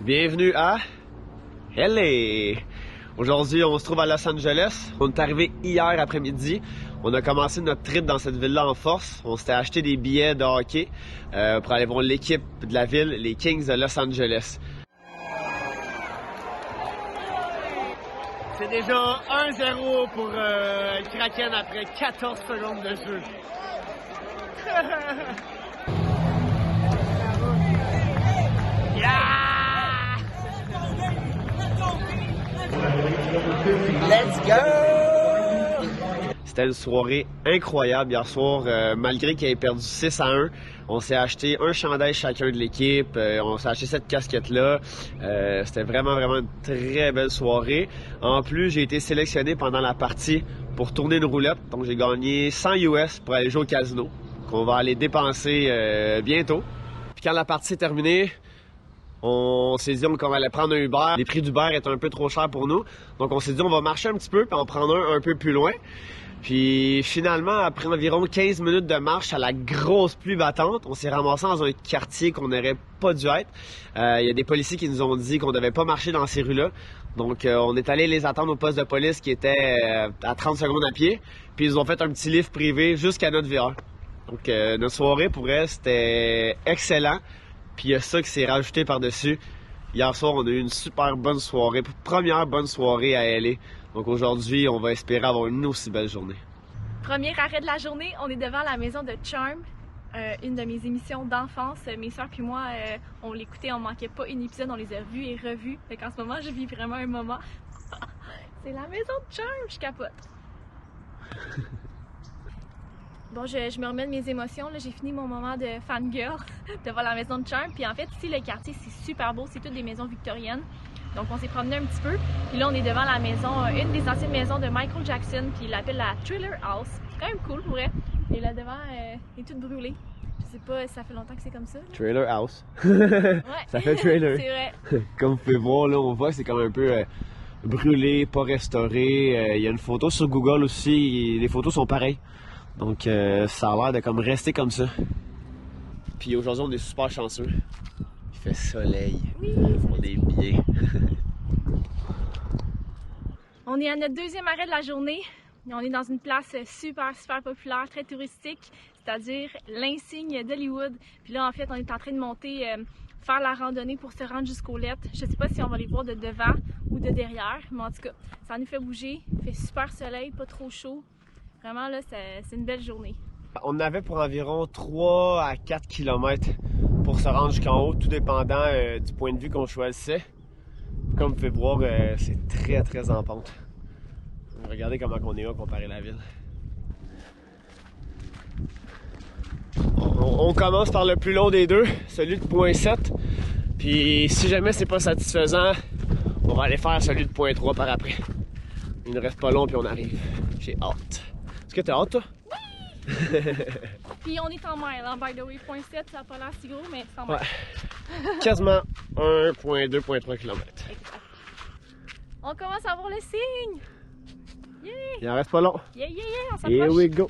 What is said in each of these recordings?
Bienvenue à LA. Aujourd'hui, on se trouve à Los Angeles. On est arrivé hier après-midi. On a commencé notre trip dans cette ville-là en force. On s'était acheté des billets de hockey pour aller voir l'équipe de la ville, les Kings de Los Angeles. C'est déjà 1-0 pour le Kraken après 14 secondes de jeu. Yeah! Let's go! C'était une soirée incroyable hier soir. Malgré qu'il ait perdu 6-1, on s'est acheté un chandail chacun de l'équipe. On s'est acheté cette casquette-là. C'était vraiment une très belle soirée. En plus, j'ai été sélectionné pendant la partie pour tourner une roulette. Donc, j'ai gagné 100 US pour aller jouer au casino, qu'on va aller dépenser bientôt. Puis quand la partie est terminée, on s'est dit qu'on allait prendre un Uber. Les prix d'Uber étaient un peu trop chers pour nous. Donc on s'est dit on va marcher un petit peu puis en prendre un peu plus loin. Puis finalement, après environ 15 minutes de marche à la grosse pluie battante, on s'est ramassé dans un quartier qu'on n'aurait pas dû être. Il y a des policiers qui nous ont dit qu'on ne devait pas marcher dans ces rues-là. Donc on est allé les attendre au poste de police qui était à 30 secondes à pied. Puis ils nous ont fait un petit lift privé jusqu'à notre vireur. Donc notre soirée pour elle, c'était excellent. Puis il y a ça qui s'est rajouté par-dessus. Hier soir, on a eu une super bonne soirée, première bonne soirée à LA. Donc aujourd'hui, on va espérer avoir une aussi belle journée. Premier arrêt de la journée, on est devant la maison de Charmed, une de mes émissions d'enfance. Mes soeurs puis moi, on l'écoutait, on manquait pas une épisode, on les a vus et revus. Fait qu'en ce moment, je vis vraiment un moment. C'est la maison de Charmed, je capote. Bon, je me remets de mes émotions. J'ai fini mon moment de fangirl devant la maison de Charmed. Puis en fait, ici, le quartier, c'est super beau. C'est toutes des maisons victoriennes. Donc, on s'est promené un petit peu. Puis là, on est devant la maison, une des anciennes maisons de Michael Jackson. Puis il l'appelle la Thriller House. C'est quand même cool, pour vrai. Et là devant, est toute brûlée. Je sais pas, ça fait longtemps que c'est comme ça. Là. Trailer House. Ouais. Ça fait trailer. C'est vrai. Comme vous pouvez voir, là, on voit que c'est comme un peu brûlé, pas restauré. Il y a une photo sur Google aussi. Les photos sont pareilles. Donc ça a l'air de comme rester comme ça. Puis aujourd'hui on est super chanceux. Il fait soleil. Oui, on est bien. On est à notre deuxième arrêt de la journée. On est dans une place super populaire, très touristique, c'est-à-dire l'insigne d'Hollywood. Puis là en fait on est en train de monter, faire la randonnée pour se rendre jusqu'aux lettres. Je sais pas si on va les voir de devant ou de derrière, mais en tout cas ça nous fait bouger. Il fait super soleil, pas trop chaud. Vraiment, là, c'est une belle journée. On avait pour environ 3 à 4 km pour se rendre jusqu'en haut, tout dépendant du point de vue qu'on choisissait. Comme vous pouvez voir, c'est très en pente. Regardez comment on est là comparé à la ville. On commence par le plus long des deux, celui de point 7. Puis si jamais c'est pas satisfaisant, on va aller faire celui de point 3 par après. Il ne reste pas long puis on arrive. J'ai hâte. Est-ce que t'as hâte, toi? Oui! Puis on est en mile, hein, by the way. Point 7, ça n'a pas l'air si gros, mais c'est en mile. Ouais. Quasiment 1,2-1,3 km. Exact. On commence à voir le signe! Yeah! Il en reste pas long. Yeah, on s'approche. Here we go!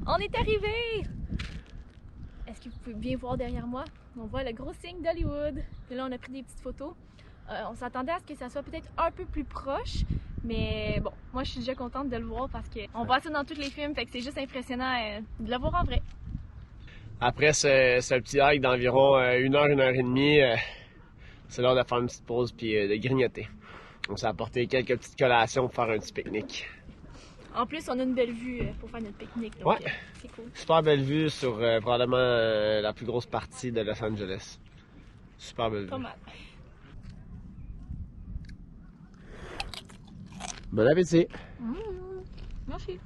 On est arrivé! Est-ce que vous pouvez bien voir derrière moi? On voit le gros signe d'Hollywood. Et là, on a pris des petites photos. On s'attendait à ce que ça soit peut-être un peu plus proche. Mais bon, moi je suis déjà contente de le voir parce qu'on voit ça dans tous les films, fait que c'est juste impressionnant de le voir en vrai. Après ce petit hike d'environ 1 heure, 1 heure et demie, c'est l'heure de faire une petite pause puis de grignoter. On s'est apporté quelques petites collations pour faire un petit pique-nique. En plus, on a une belle vue pour faire notre pique-nique, donc ouais. C'est cool. Super belle vue sur probablement la plus grosse partie de Los Angeles. Super belle vue. Pas mal. Bon appétit! Merci!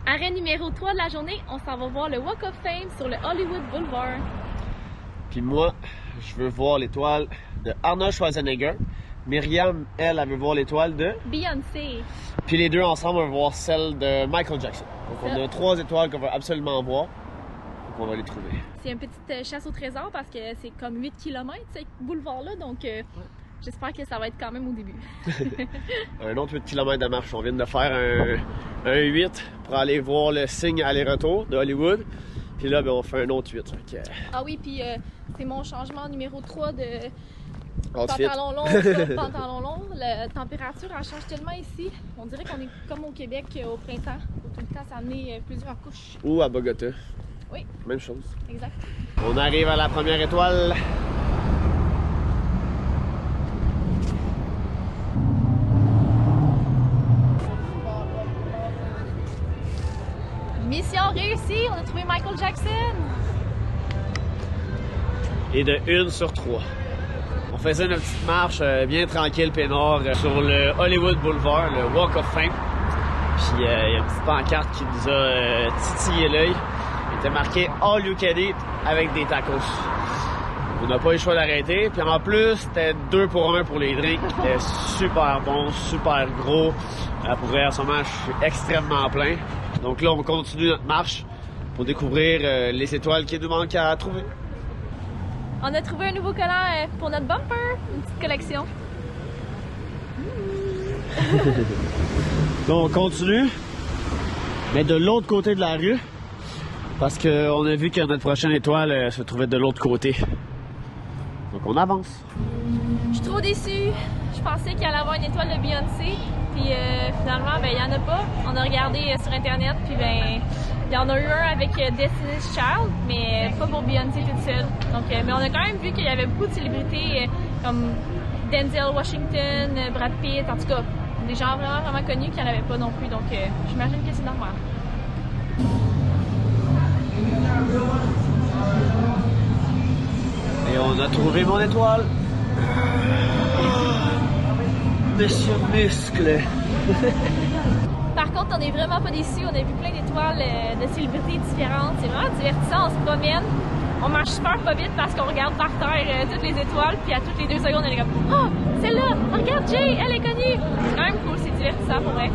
Arrêt numéro 3 de la journée, on s'en va voir le Walk of Fame sur le Hollywood Boulevard. Puis moi, je veux voir l'étoile de Arnold Schwarzenegger. Myriam, elle veut voir l'étoile de Beyoncé. Puis les deux ensemble, on va voir celle de Michael Jackson. Donc on a 3 étoiles qu'on va absolument voir. Donc on va les trouver. C'est une petite chasse au trésor parce que c'est comme 8 km ce boulevard-là, donc j'espère que ça va être quand même au début. Un autre 8 km de marche. On vient de faire un 8 pour aller voir le signe aller-retour de Hollywood. Puis là, ben, on fait un autre 8. Ah oui, puis c'est mon changement numéro 3 de Outfit. pantalon long, top, pantalon long. La température, elle change tellement ici. On dirait qu'on est comme au Québec au printemps. Où tout le temps s'amener plusieurs couches. Ou à Bogota. Oui. Même chose. Exact. On arrive à la première étoile. Mission réussie, on a trouvé Michael Jackson. Et de 1 sur 3. On faisait notre petite marche bien tranquille, peinard, sur le Hollywood Boulevard, le Walk of Fame. Puis il y a une petite pancarte qui nous a titillé l'œil. Il était marqué All You Can Eat avec des tacos. On n'a pas eu le choix d'arrêter. Puis en plus, c'était 2 pour 1 pour les drinks. C'était super bon, super gros. Pour vrai, en ce moment, je suis extrêmement plein. Donc là, on continue notre marche pour découvrir les étoiles qui nous manquent à trouver. On a trouvé un nouveau collant pour notre bumper, une petite collection. Donc on continue, mais de l'autre côté de la rue, parce qu'on a vu que notre prochaine étoile se trouvait de l'autre côté. Donc on avance. Je suis trop déçue. Je pensais qu'il allait avoir une étoile de Beyoncé, puis finalement, ben il y en a pas. On a regardé sur internet, puis ben il y en a eu un avec Destiny's Child, mais pas pour Beyoncé toute seule. Donc, mais on a quand même vu qu'il y avait beaucoup de célébrités comme Denzel Washington, Brad Pitt, en tout cas des gens vraiment connus qui n'en avaient pas non plus. Donc j'imagine que c'est normal. Et on a trouvé mon étoile. Monsieur Muscle. Par contre, on n'est vraiment pas déçus. On a vu plein d'étoiles de célébrités différentes. C'est vraiment divertissant. On se promène. On marche super pas vite parce qu'on regarde par terre toutes les étoiles. Puis à toutes les 2 secondes, on est comme « Oh, celle-là! Regarde, Jay! Elle est connue! » C'est quand même cool. C'est divertissant pour vrai.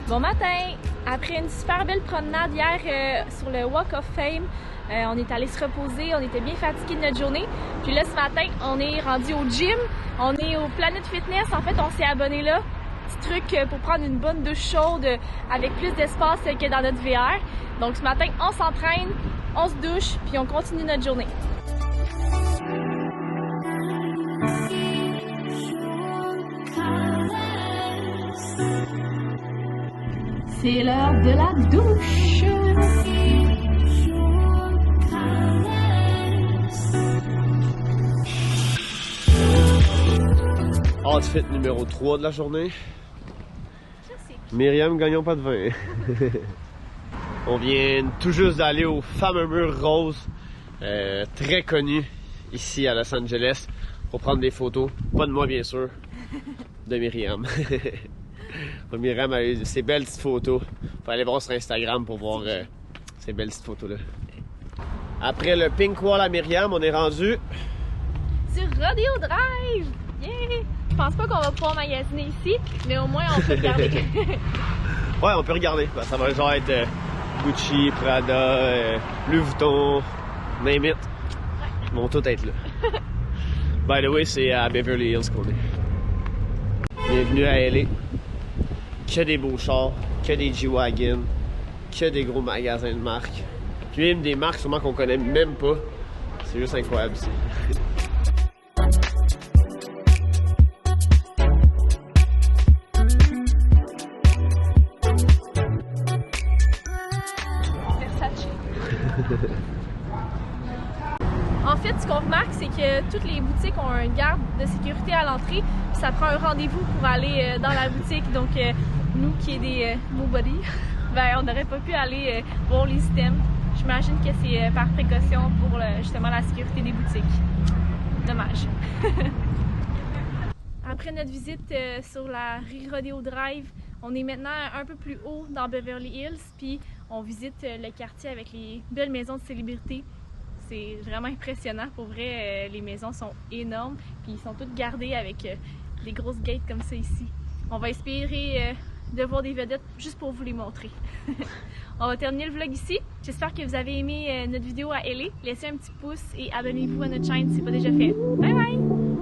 Bon matin! Après une super belle promenade hier sur le Walk of Fame, on est allé se reposer, on était bien fatigués de notre journée. Puis là, ce matin, on est rendu au gym, on est au Planet Fitness. En fait, on s'est abonné là. Petit truc pour prendre une bonne douche chaude avec plus d'espace que dans notre VR. Donc ce matin, on s'entraîne, on se douche, puis on continue notre journée. C'est l'heure de la douche! Outfit numéro 3 de la journée. Myriam, gagnons pas de vin. On vient tout juste d'aller au fameux mur rose, très connu ici à Los Angeles, pour prendre des photos. Pas de moi, bien sûr, de Myriam. Myriam a eu ses belles petites photos. Faut aller voir sur Instagram pour voir ces belles petites photos-là. Après le Pink Wall à Myriam, on est rendu sur Rodeo Drive! Yeah! Je pense pas qu'on va pouvoir magasiner ici, mais au moins on peut regarder. Ouais, on peut regarder. Ben, ça va genre être Gucci, Prada, Louis Vuitton, name it. Ils vont tout être là. By the way, c'est à Beverly Hills qu'on est. Bienvenue à LA. Que des beaux chars, que des G-Wagon, que des gros magasins de marques. Puis même des marques sûrement qu'on connaît même pas. C'est juste incroyable ici. En fait, ce qu'on remarque, c'est que toutes les boutiques ont un garde de sécurité à l'entrée. Puis ça prend un rendez-vous pour aller dans la boutique. Donc, nous qui est des nobody, ben, on n'aurait pas pu aller voir les items. J'imagine que c'est par précaution pour justement la sécurité des boutiques. Dommage. Après notre visite sur la rue Rodeo Drive, on est maintenant un peu plus haut dans Beverly Hills. Puis on visite le quartier avec les belles maisons de célébrités. C'est vraiment impressionnant. Pour vrai, les maisons sont énormes. Puis ils sont toutes gardées avec des grosses gates comme ça ici. On va espérer de voir des vedettes juste pour vous les montrer. On va terminer le vlog ici. J'espère que vous avez aimé notre vidéo à LA. Laissez un petit pouce et abonnez-vous à notre chaîne si ce n'est pas déjà fait. Bye bye!